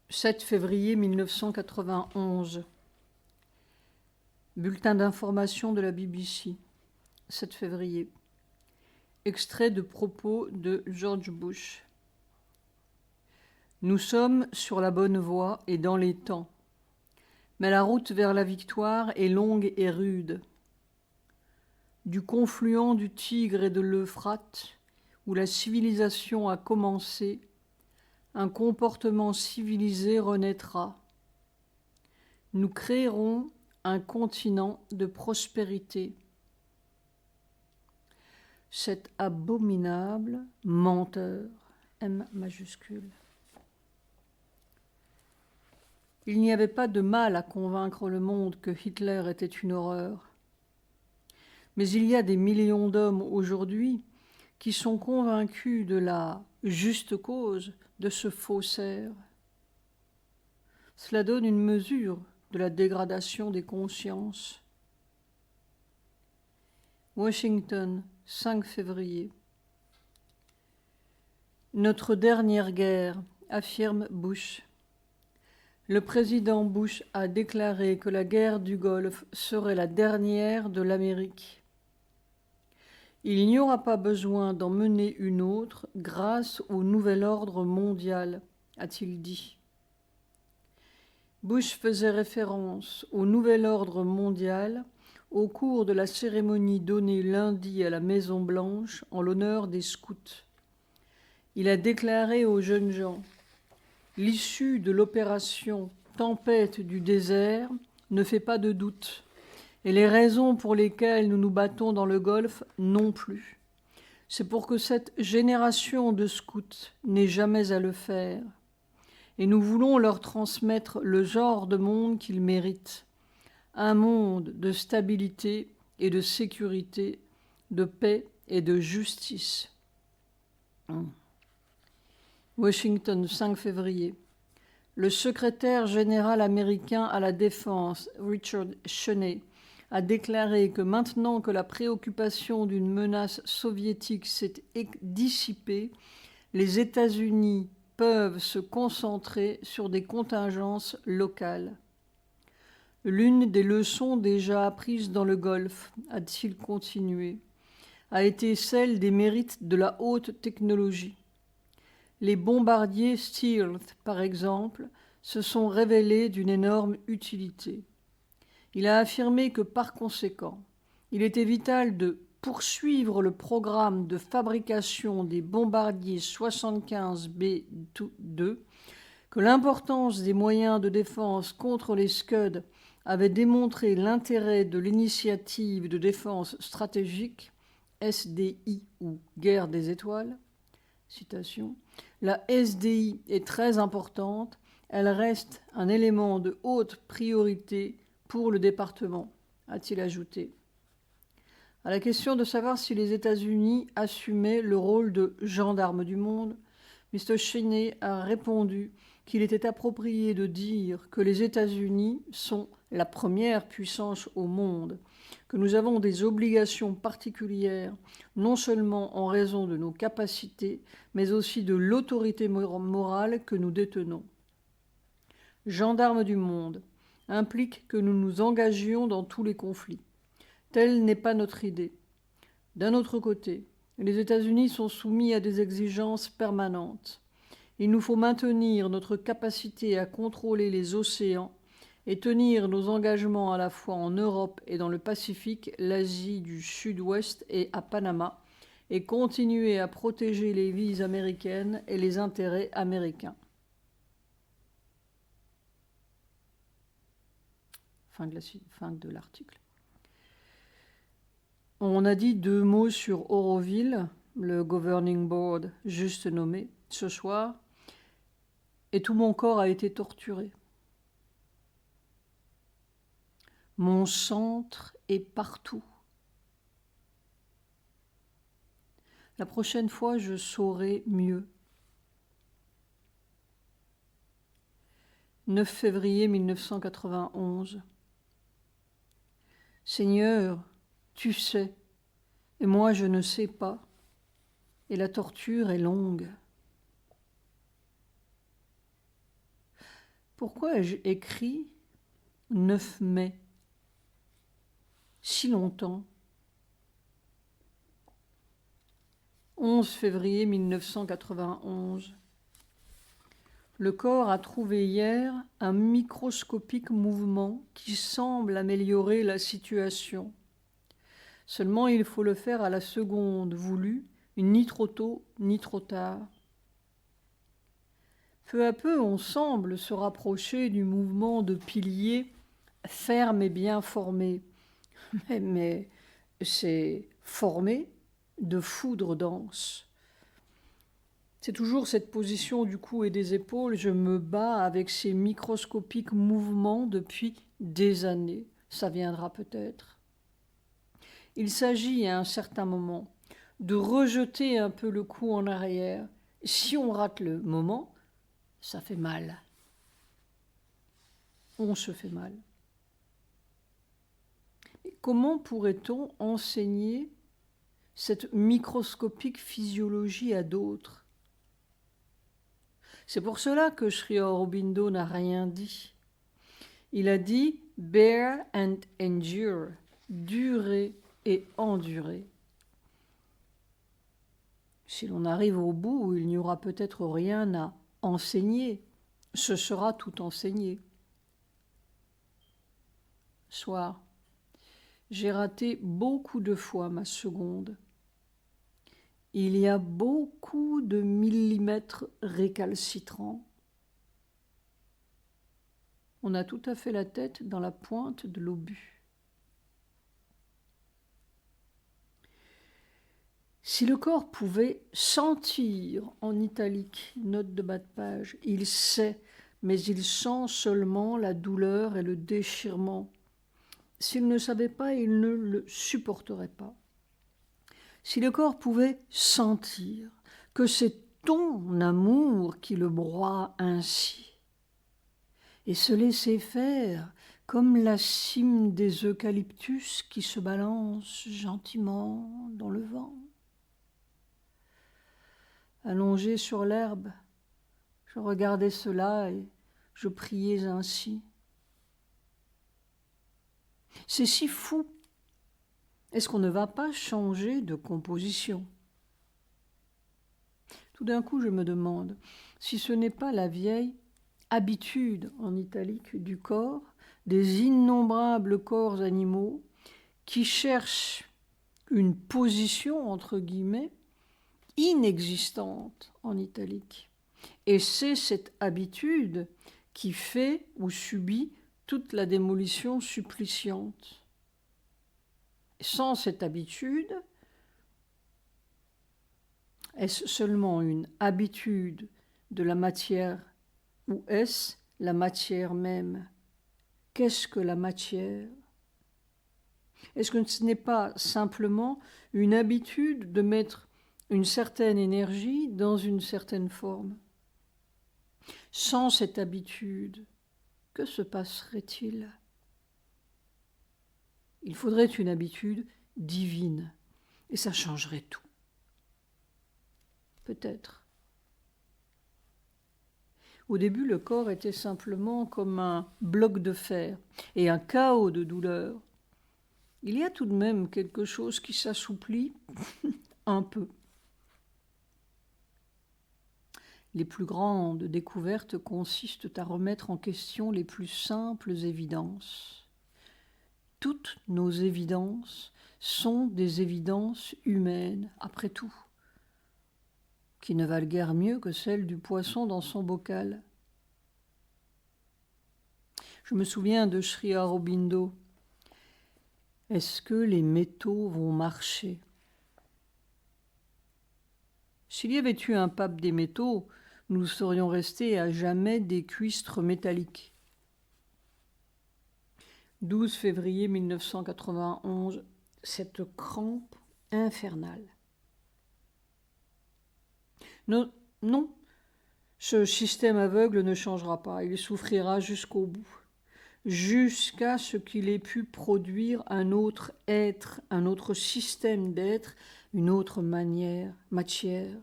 7 février 1991. Bulletin d'information de la BBC. 7 février. Extrait de propos de George Bush. Nous sommes sur la bonne voie et dans les temps. Mais la route vers la victoire est longue et rude. Du confluent du Tigre et de l'Euphrate, où la civilisation a commencé, un comportement civilisé renaîtra. Nous créerons un continent de prospérité. Cet abominable menteur, M majuscule. Il n'y avait pas de mal à convaincre le monde que Hitler était une horreur. Mais il y a des millions d'hommes aujourd'hui qui sont convaincus de la juste cause de ce faussaire. Cela donne une mesure de la dégradation des consciences. Washington, 5 février. Notre dernière guerre, affirme Bush. Le président Bush a déclaré que la guerre du Golfe serait la dernière de l'Amérique. Il n'y aura pas besoin d'en mener une autre grâce au nouvel ordre mondial, a-t-il dit. Bush faisait référence au nouvel ordre mondial au cours de la cérémonie donnée lundi à la Maison-Blanche en l'honneur des scouts. Il a déclaré aux jeunes gens « L'issue de l'opération Tempête du désert ne fait pas de doute, et les raisons pour lesquelles nous nous battons dans le Golfe non plus. C'est pour que cette génération de scouts n'ait jamais à le faire. Et nous voulons leur transmettre le genre de monde qu'ils méritent. Un monde de stabilité et de sécurité, de paix et de justice. » Washington, 5 février. Le secrétaire général américain à la Défense, Richard Cheney, a déclaré que maintenant que la préoccupation d'une menace soviétique s'est dissipée, les États-Unis peuvent se concentrer sur des contingences locales. L'une des leçons déjà apprises dans le Golfe, a-t-il continué, a été celle des mérites de la haute technologie. Les bombardiers Stealth, par exemple, se sont révélés d'une énorme utilité. Il a affirmé que, par conséquent, il était vital de poursuivre le programme de fabrication des bombardiers 75B2, que l'importance des moyens de défense contre les Scud avait démontré l'intérêt de l'initiative de défense stratégique, SDI ou guerre des étoiles. Citation. La SDI est très importante, elle reste un élément de haute priorité pour le département, a-t-il ajouté. À la question de savoir si les États-Unis assumaient le rôle de gendarme du monde, Mr. Cheney a répondu qu'il était approprié de dire que les États-Unis sont la première puissance au monde, que nous avons des obligations particulières, non seulement en raison de nos capacités, mais aussi de l'autorité morale que nous détenons. Gendarme du monde implique que nous nous engagions dans tous les conflits. Telle n'est pas notre idée. D'un autre côté, les États-Unis sont soumis à des exigences permanentes. Il nous faut maintenir notre capacité à contrôler les océans et tenir nos engagements à la fois en Europe et dans le Pacifique, l'Asie du Sud-Ouest et à Panama, et continuer à protéger les vies américaines et les intérêts américains. Fin de l'article. On a dit 2 mots sur Auroville, le Governing Board juste nommé, ce soir, et tout mon corps a été torturé. Mon centre est partout. La prochaine fois, je saurai mieux. 9 février 1991. Seigneur, tu sais, et moi je ne sais pas, et la torture est longue. Pourquoi ai-je écrit 9 mai si longtemps? 11 février 1991. Le corps a trouvé hier un microscopique mouvement qui semble améliorer la situation. Seulement, il faut le faire à la seconde voulue, ni trop tôt, ni trop tard. Peu à peu, on semble se rapprocher du mouvement de piliers ferme et bien formé. Mais c'est formé de foudre dense. C'est toujours cette position du cou et des épaules. Je me bats avec ces microscopiques mouvements depuis des années. Ça viendra peut-être. Il s'agit à un certain moment de rejeter un peu le cou en arrière. Si on rate le moment, ça fait mal. On se fait mal. Et comment pourrait-on enseigner cette microscopique physiologie à d'autres? C'est pour cela que Sri Aurobindo n'a rien dit. Il a dit « bear and endure », durer et endurer. Si l'on arrive au bout, il n'y aura peut-être rien à enseigner. Ce sera tout enseigné. Soir, j'ai raté beaucoup de fois ma seconde. Il y a beaucoup de millimètres récalcitrants. On a tout à fait la tête dans la pointe de l'obus. Si le corps pouvait sentir, en italique, note de bas de page, il sait, mais il sent seulement la douleur et le déchirement. S'il ne savait pas, il ne le supporterait pas. Si le corps pouvait sentir que c'est ton amour qui le broie ainsi, et se laisser faire comme la cime des eucalyptus qui se balance gentiment dans le vent. Allongé sur l'herbe, je regardais cela et je priais ainsi. C'est si fou. Est-ce qu'on ne va pas changer de composition? Tout d'un coup, je me demande si ce n'est pas la vieille habitude, en italique, du corps, des innombrables corps animaux qui cherchent une position, entre guillemets, inexistante, en italique. Et c'est cette habitude qui fait ou subit toute la démolition suppliciante. Sans cette habitude, est-ce seulement une habitude de la matière ou est-ce la matière même? Qu'est-ce que la matière? Est-ce que ce n'est pas simplement une habitude de mettre une certaine énergie dans une certaine forme? Sans cette habitude, que se passerait-il? Il faudrait une habitude divine, et ça changerait tout. Peut-être. Au début, le corps était simplement comme un bloc de fer et un chaos de douleur. Il y a tout de même quelque chose qui s'assouplit un peu. Les plus grandes découvertes consistent à remettre en question les plus simples évidences. Toutes nos évidences sont des évidences humaines, après tout, qui ne valent guère mieux que celles du poisson dans son bocal. Je me souviens de Sri Aurobindo. Est-ce que les métaux vont marcher? S'il y avait eu un pape des métaux, nous serions restés à jamais des cuistres métalliques. 12 février 1991, cette crampe infernale. Non, non, ce système aveugle ne changera pas, il souffrira jusqu'au bout, jusqu'à ce qu'il ait pu produire un autre être, un autre système d'être, une autre matière.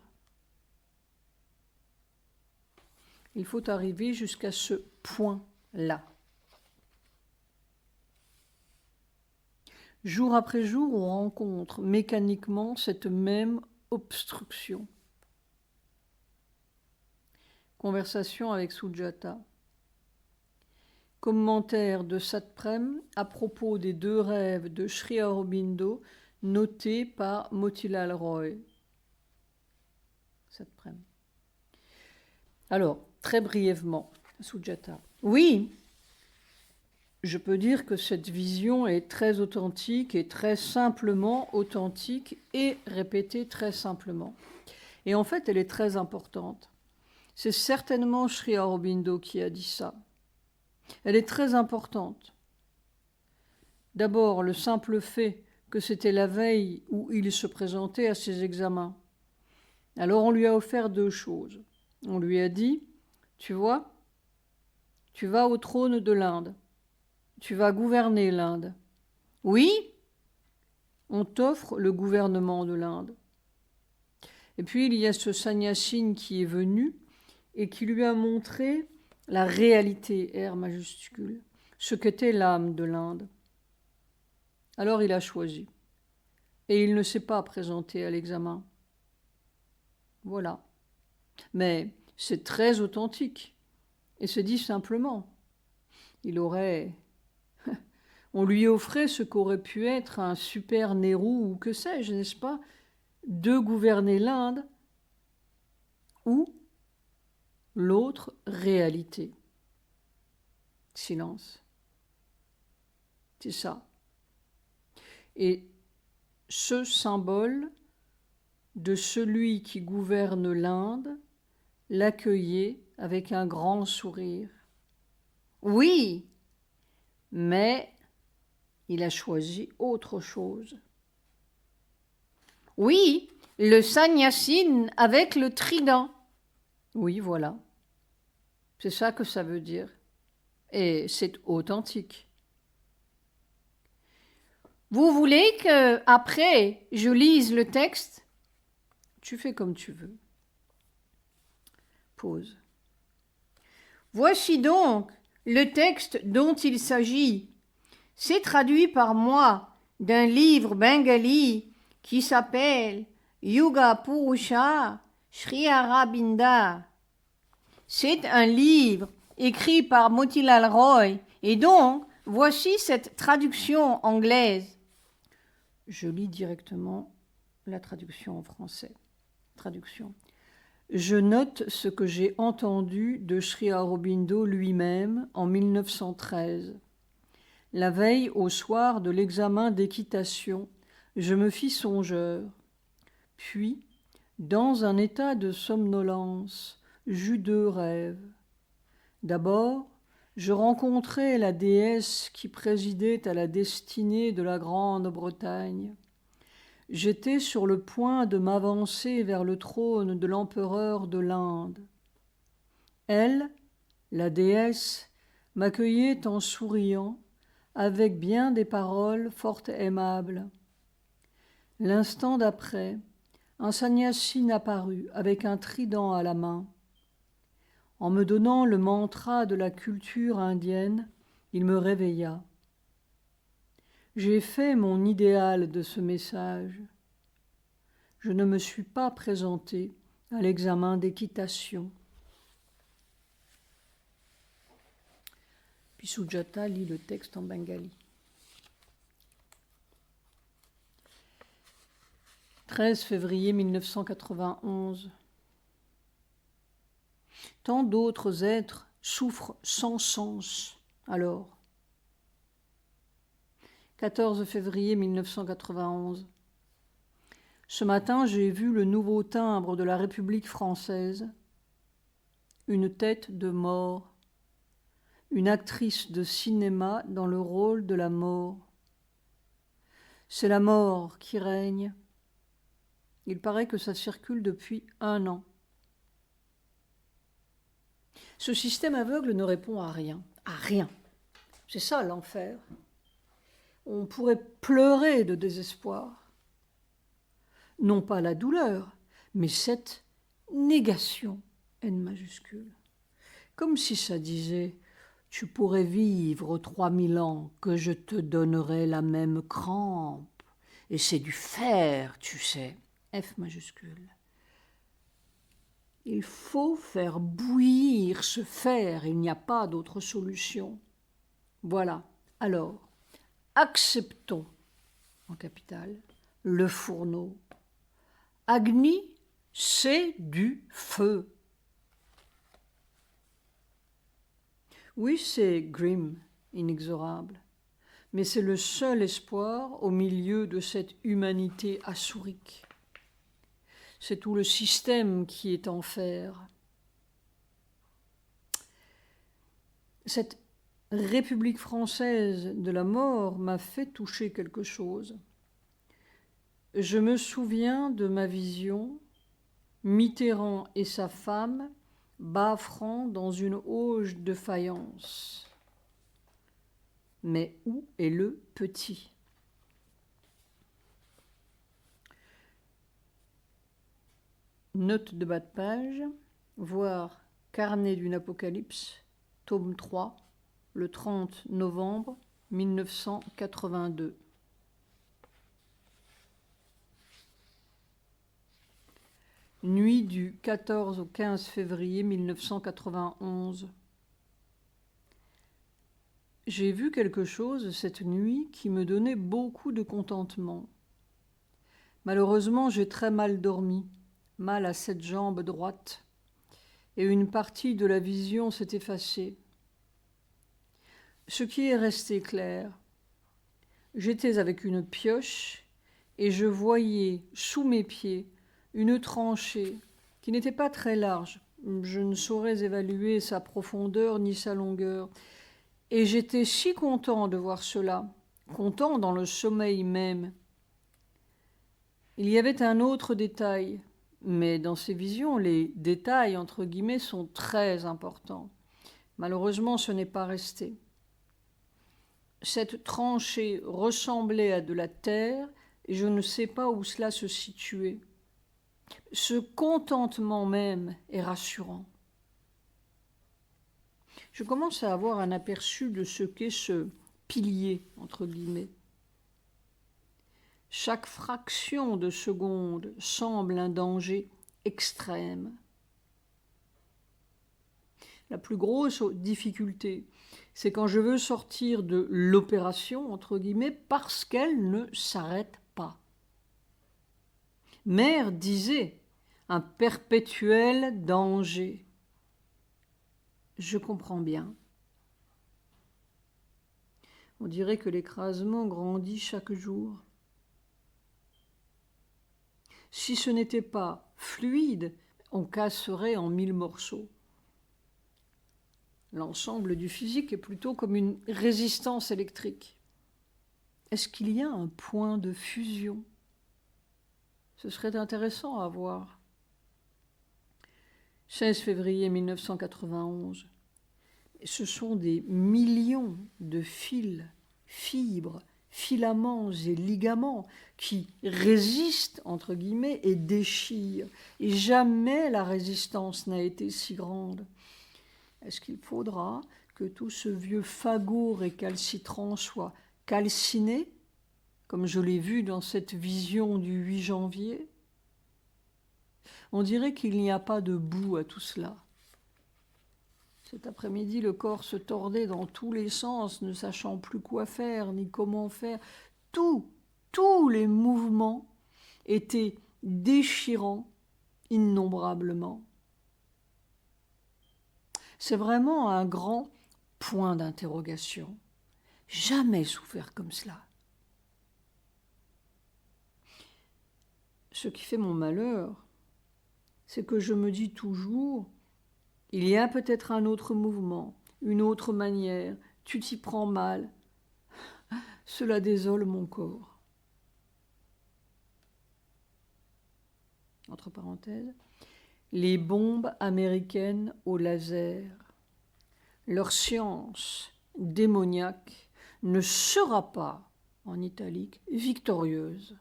Il faut arriver jusqu'à ce point-là. Jour après jour, on rencontre mécaniquement cette même obstruction. Conversation avec Sujata. Commentaire de Satprem à propos des 2 rêves de Sri Aurobindo notés par Motilal Roy. Satprem. Alors, très brièvement, Sujata. Oui, je peux dire que cette vision est très authentique et très simplement authentique et répétée très simplement. Et en fait, elle est très importante. C'est certainement Sri Aurobindo qui a dit ça. Elle est très importante. D'abord, le simple fait que c'était la veille où il se présentait à ses examens. Alors on lui a offert 2 choses. On lui a dit, tu vois, tu vas au trône de l'Inde. Tu vas gouverner l'Inde. Oui, on t'offre le gouvernement de l'Inde. Et puis il y a ce sannyasine qui est venu et qui lui a montré la réalité, R majuscule, ce qu'était l'âme de l'Inde. Alors il a choisi. Et il ne s'est pas présenté à l'examen. Voilà. Mais c'est très authentique. Et c'est dit simplement. On lui offrait ce qu'aurait pu être un super Nehru ou que sais-je, n'est-ce pas, de gouverner l'Inde ou l'autre réalité. Silence. C'est ça. Et ce symbole de celui qui gouverne l'Inde l'accueillait avec un grand sourire. Oui, mais il a choisi autre chose. Oui, le sannyasine avec le trident. Oui, voilà. C'est ça que ça veut dire. Et c'est authentique. Vous voulez que après je lise le texte? Tu fais comme tu veux. Pause. Voici donc le texte dont il s'agit. C'est traduit par moi d'un livre bengali qui s'appelle Yuga Purusha Sri Aurobindo. C'est un livre écrit par Motilal Roy et donc voici cette traduction anglaise. Je lis directement la traduction en français. Traduction. Je note ce que j'ai entendu de Sri Aurobindo lui-même en 1913. La veille au soir de l'examen d'équitation, je me fis songeur. Puis, dans un état de somnolence, j'eus 2 rêves. D'abord, je rencontrai la déesse qui présidait à la destinée de la Grande-Bretagne. J'étais sur le point de m'avancer vers le trône de l'empereur de l'Inde. Elle, la déesse, m'accueillait en souriant, avec bien des paroles fort aimables. L'instant d'après, un sannyasine apparut avec un trident à la main. En me donnant le mantra de la culture indienne, il me réveilla. J'ai fait mon idéal de ce message. Je ne me suis pas présenté à l'examen d'équitation. Puis Sujata lit le texte en bengali. 13 février 1991. Tant d'autres êtres souffrent sans sens alors. 14 février 1991. Ce matin, j'ai vu le nouveau timbre de la République française. Une tête de mort. Une actrice de cinéma dans le rôle de la mort. C'est la mort qui règne. Il paraît que ça circule depuis 1 an. Ce système aveugle ne répond à rien. À rien. C'est ça l'enfer. On pourrait pleurer de désespoir. Non pas la douleur, mais cette négation, N majuscule. comme si ça disait « Tu pourrais vivre 3000 ans, que je te donnerais la même crampe. Et c'est du fer, tu sais. » F majuscule. Il faut faire bouillir ce fer, il n'y a pas d'autre solution. Voilà. Alors, acceptons, en capital, le fourneau. Agni, c'est du feu. Oui, c'est grim, inexorable, mais c'est le seul espoir au milieu de cette humanité assourique. C'est tout le système qui est en fer. Cette République française de la mort m'a fait toucher quelque chose. Je me souviens de ma vision, Mitterrand et sa femme bafferant dans une auge de faïence. Mais où est le petit ? Note de bas de page, voir Carnet d'une apocalypse, tome 3, le 30 novembre 1982. Nuit du 14 au 15 février 1991. J'ai vu quelque chose cette nuit qui me donnait beaucoup de contentement. Malheureusement, j'ai très mal dormi, mal à cette jambe droite, et une partie de la vision s'est effacée. Ce qui est resté clair, j'étais avec une pioche et je voyais sous mes pieds une tranchée qui n'était pas très large. Je ne saurais évaluer sa profondeur ni sa longueur. Et j'étais si content de voir cela, content dans le sommeil même. Il y avait un autre détail, mais dans ces visions, les détails, entre guillemets, sont très importants. Malheureusement, ce n'est pas resté. Cette tranchée ressemblait à de la terre et je ne sais pas où cela se situait. Ce contentement même est rassurant. Je commence à avoir un aperçu de ce qu'est ce pilier, entre guillemets. Chaque fraction de seconde semble un danger extrême. La plus grosse difficulté, c'est quand je veux sortir de l'opération, entre guillemets, parce qu'elle ne s'arrête pas. Mère disait un perpétuel danger. Je comprends bien. On dirait que l'écrasement grandit chaque jour. Si ce n'était pas fluide, on casserait en 1000 morceaux. L'ensemble du physique est plutôt comme une résistance électrique. Est-ce qu'il y a un point de fusion ? Ce serait intéressant à voir. 16 février 1991. Ce sont des millions de fils, fibres, filaments et ligaments qui résistent, entre guillemets, et déchirent. Et jamais la résistance n'a été si grande. Est-ce qu'il faudra que tout ce vieux fagot récalcitrant soit calciné, comme je l'ai vu dans cette vision du 8 janvier ? On dirait qu'il n'y a pas de bout à tout cela. Cet après-midi, le corps se tordait dans tous les sens, ne sachant plus quoi faire ni comment faire. Tous les mouvements étaient déchirants innombrablement. C'est vraiment un grand point d'interrogation. Jamais souffert comme cela. Ce qui fait mon malheur, c'est que je me dis toujours, il y a peut-être un autre mouvement, une autre manière, tu t'y prends mal. Cela désole mon corps. Entre parenthèses, les bombes américaines au laser. Leur science démoniaque ne sera pas, en italique, victorieuse.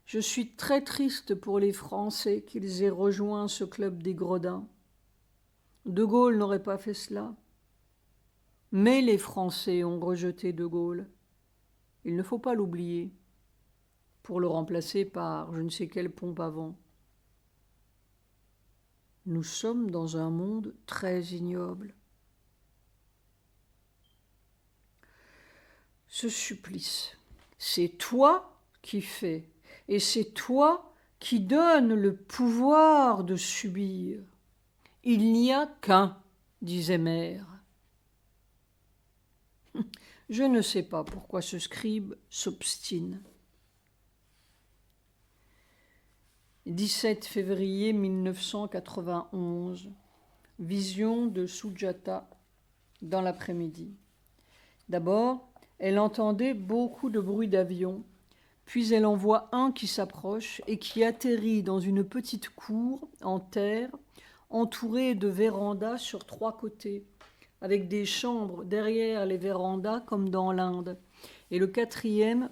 Je suis très triste pour les Français qu'ils aient rejoint ce club des gredins. De Gaulle n'aurait pas fait cela. Mais les Français ont rejeté De Gaulle. Il ne faut pas l'oublier, pour le remplacer par je ne sais quelle pompe à vent. Nous sommes dans un monde très ignoble. Ce supplice, c'est toi qui fais, et c'est toi qui donnes le pouvoir de subir. Il n'y a qu'un, disait Mère. Je ne sais pas pourquoi ce scribe s'obstine. 17 février 1991. Vision de Sujata dans l'après-midi. D'abord, elle entendait beaucoup de bruit d'avion, puis elle en voit un qui s'approche et qui atterrit dans une petite cour en terre, entourée de vérandas sur 3 côtés, avec des chambres derrière les vérandas comme dans l'Inde, et le 4e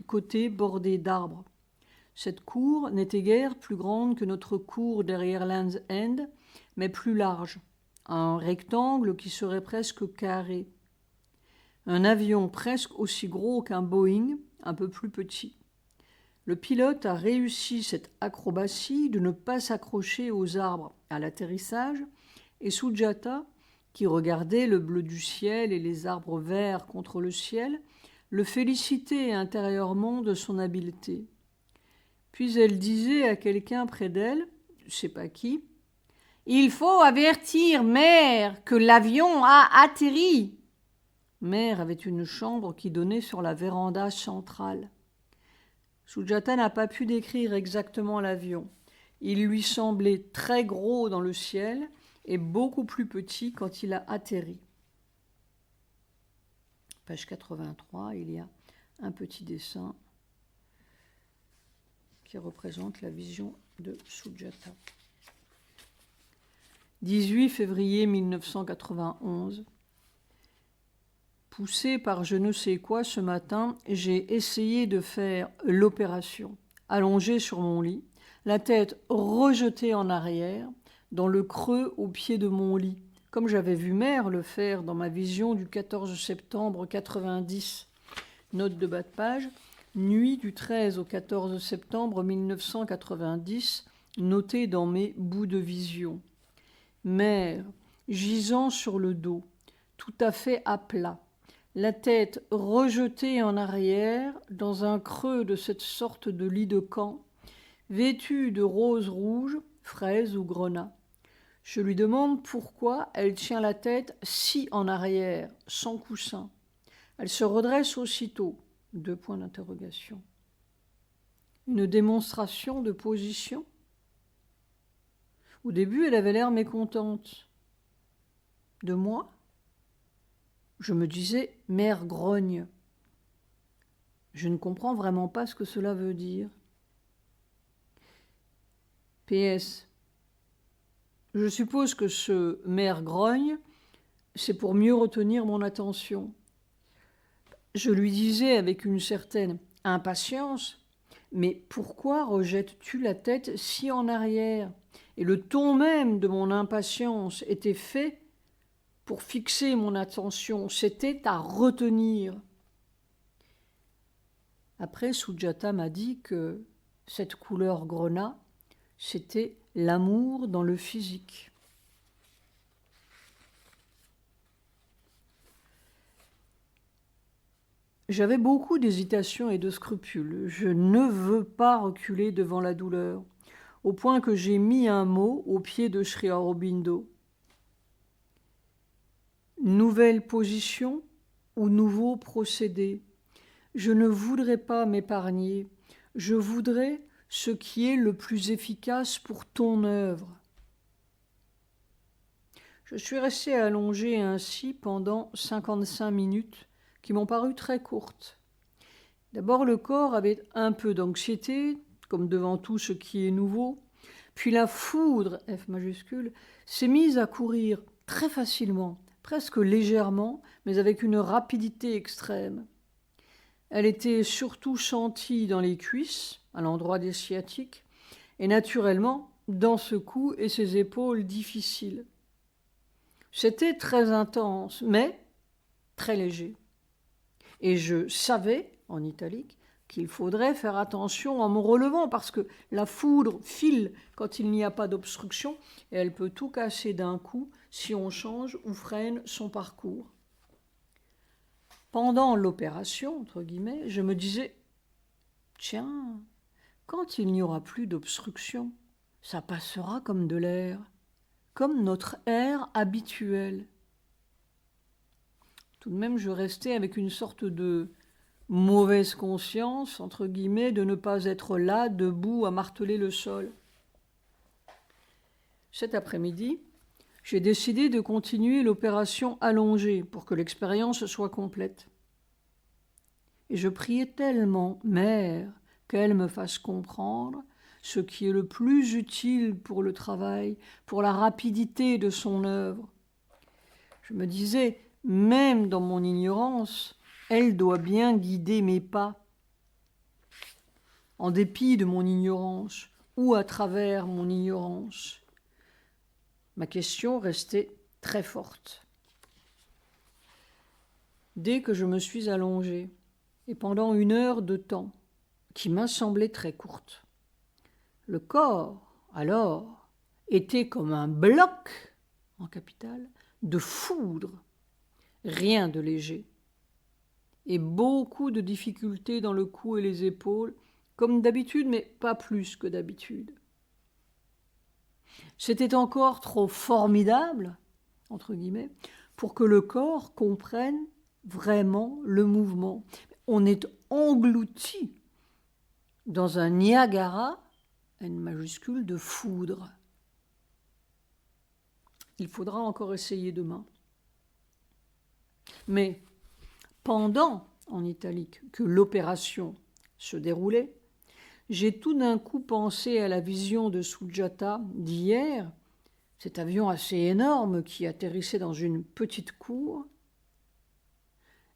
côté bordé d'arbres. Cette cour n'était guère plus grande que notre cour derrière Land's End, mais plus large, un rectangle qui serait presque carré. Un avion presque aussi gros qu'un Boeing, un peu plus petit. Le pilote a réussi cette acrobatie de ne pas s'accrocher aux arbres à l'atterrissage, et Sujata, qui regardait le bleu du ciel et les arbres verts contre le ciel, le félicitait intérieurement de son habileté. Puis elle disait à quelqu'un près d'elle, je ne sais pas qui, « Il faut avertir Mère que l'avion a atterri !» Mère avait une chambre qui donnait sur la véranda centrale. Sujata n'a pas pu décrire exactement l'avion. Il lui semblait très gros dans le ciel et beaucoup plus petit quand il a atterri. Page 83, il y a un petit dessin qui représente la vision de Sujata. 18 février 1991. Poussé par je ne sais quoi ce matin, j'ai essayé de faire l'opération, allongé sur mon lit, la tête rejetée en arrière, dans le creux au pied de mon lit, comme j'avais vu Mère le faire dans ma vision du 14 septembre 90. Note de bas de page, nuit du 13 au 14 septembre 1990, notée dans mes bouts de vision. Mère, gisant sur le dos, tout à fait à plat, la tête rejetée en arrière dans un creux de cette sorte de lit de camp, vêtue de rose rouge, fraise ou grenat. Je lui demande pourquoi elle tient la tête si en arrière, sans coussin. Elle se redresse aussitôt. 2 points d'interrogation. Une démonstration de position ? Au début, elle avait l'air mécontente. De moi ? Je me disais, Mère grogne. Je ne comprends vraiment pas ce que cela veut dire. PS. Je suppose que ce Mère grogne, c'est pour mieux retenir mon attention. Je lui disais avec une certaine impatience, mais pourquoi rejettes-tu la tête si en arrière ? Et le ton même de mon impatience était fait pour fixer mon attention, c'était à retenir. Après, Sujata m'a dit que cette couleur grenat, c'était l'amour dans le physique. J'avais beaucoup d'hésitation et de scrupules. Je ne veux pas reculer devant la douleur, au point que j'ai mis un mot au pied de Sri Aurobindo. Nouvelle position ou nouveau procédé. Je ne voudrais pas m'épargner. Je voudrais ce qui est le plus efficace pour ton œuvre. Je suis restée allongée ainsi pendant 55 minutes, qui m'ont paru très courtes. D'abord, le corps avait un peu d'anxiété, comme devant tout ce qui est nouveau, puis la foudre, F majuscule, s'est mise à courir très facilement, presque légèrement, mais avec une rapidité extrême. Elle était surtout sentie dans les cuisses, à l'endroit des sciatiques, et naturellement dans ce cou et ses épaules difficiles. C'était très intense, mais très léger. Et je savais, en italique, qu'il faudrait faire attention en me relevant, parce que la foudre file quand il n'y a pas d'obstruction, et elle peut tout casser d'un coup si on change ou freine son parcours. Pendant l'opération, entre guillemets, je me disais, tiens, quand il n'y aura plus d'obstruction, ça passera comme de l'air, comme notre air habituel. Tout de même, je restais avec une sorte de mauvaise conscience, entre guillemets, de ne pas être là, debout, à marteler le sol. Cet après-midi, j'ai décidé de continuer l'opération allongée pour que l'expérience soit complète. Et je priais tellement Mère qu'elle me fasse comprendre ce qui est le plus utile pour le travail, pour la rapidité de son œuvre. Je me disais, même dans mon ignorance, elle doit bien guider mes pas. En dépit de mon ignorance ou à travers mon ignorance. Ma question restait très forte. Dès que je me suis allongée, et pendant 1 heure de temps, qui m'a semblé très courte, le corps, alors, était comme un bloc, en capitale, de foudre, rien de léger, et beaucoup de difficultés dans le cou et les épaules, comme d'habitude, mais pas plus que d'habitude. C'était encore trop formidable, entre guillemets, pour que le corps comprenne vraiment le mouvement. On est englouti dans un Niagara, N majuscule, de foudre. Il faudra encore essayer demain. Mais pendant, en italique, que l'opération se déroulait, j'ai tout d'un coup pensé à la vision de Sujata d'hier, cet avion assez énorme qui atterrissait dans une petite cour,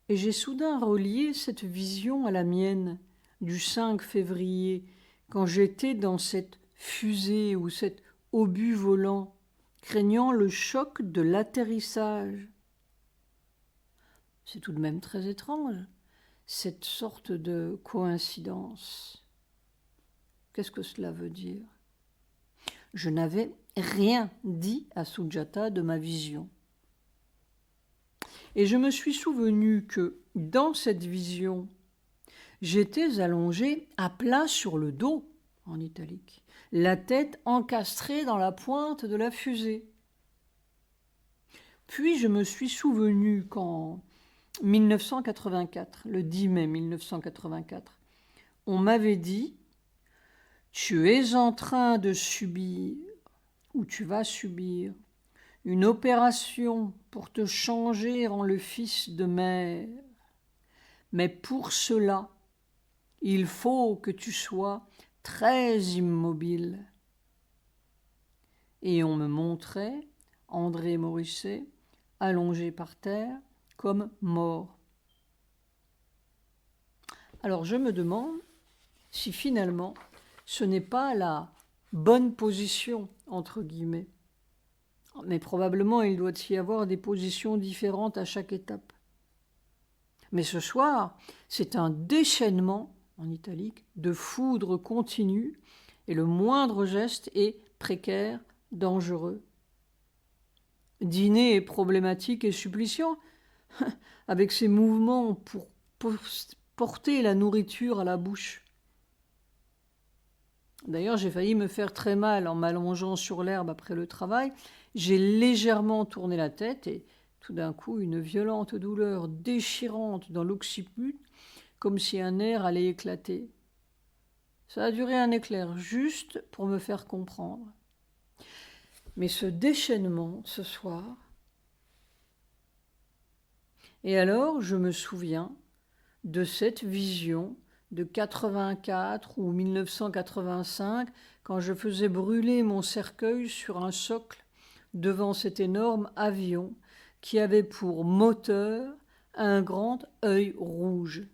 et j'ai soudain relié cette vision à la mienne du 5 février, quand j'étais dans cette fusée ou cet obus volant, craignant le choc de l'atterrissage. C'est tout de même très étrange, cette sorte de coïncidence. Qu'est-ce que cela veut dire? Je n'avais rien dit à Sujata de ma vision. Et je me suis souvenu que, dans cette vision, j'étais allongée à plat sur le dos, en italique, la tête encastrée dans la pointe de la fusée. Puis je me suis souvenu qu'en 1984, le 10 mai 1984, on m'avait dit « Tu es en train de subir, ou tu vas subir, une opération pour te changer en le fils de mère. Mais pour cela, il faut que tu sois très immobile. » Et on me montrait André Morisset allongé par terre comme mort. Alors je me demande si finalement ce n'est pas la bonne position, entre guillemets. Mais probablement il doit y avoir des positions différentes à chaque étape. Mais ce soir, c'est un déchaînement, en italique, de foudre continue, et le moindre geste est précaire, dangereux. Dîner est problématique et suppliciant, avec ses mouvements pour porter la nourriture à la bouche. D'ailleurs, j'ai failli me faire très mal en m'allongeant sur l'herbe après le travail. J'ai légèrement tourné la tête et tout d'un coup, une violente douleur déchirante dans l'occiput, comme si un nerf allait éclater. Ça a duré un éclair, juste pour me faire comprendre. Mais ce déchaînement, ce soir... Et alors, je me souviens de cette vision de 84 ou 1985, quand je faisais brûler mon cercueil sur un socle devant cet énorme avion qui avait pour moteur un grand œil rouge.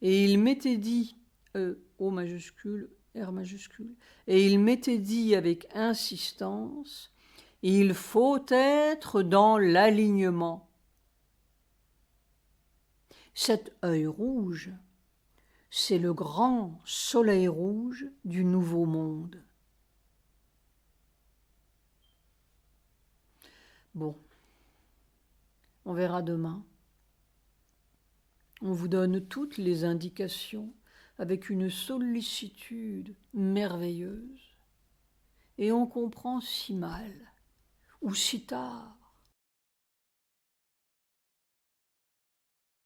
Et il m'était dit O majuscule, R majuscule. Et il m'était dit avec insistance, il faut être dans l'alignement. Cet œil rouge, c'est le grand soleil rouge du nouveau monde. Bon, on verra demain. On vous donne toutes les indications avec une sollicitude merveilleuse, et on comprend si mal ou si tard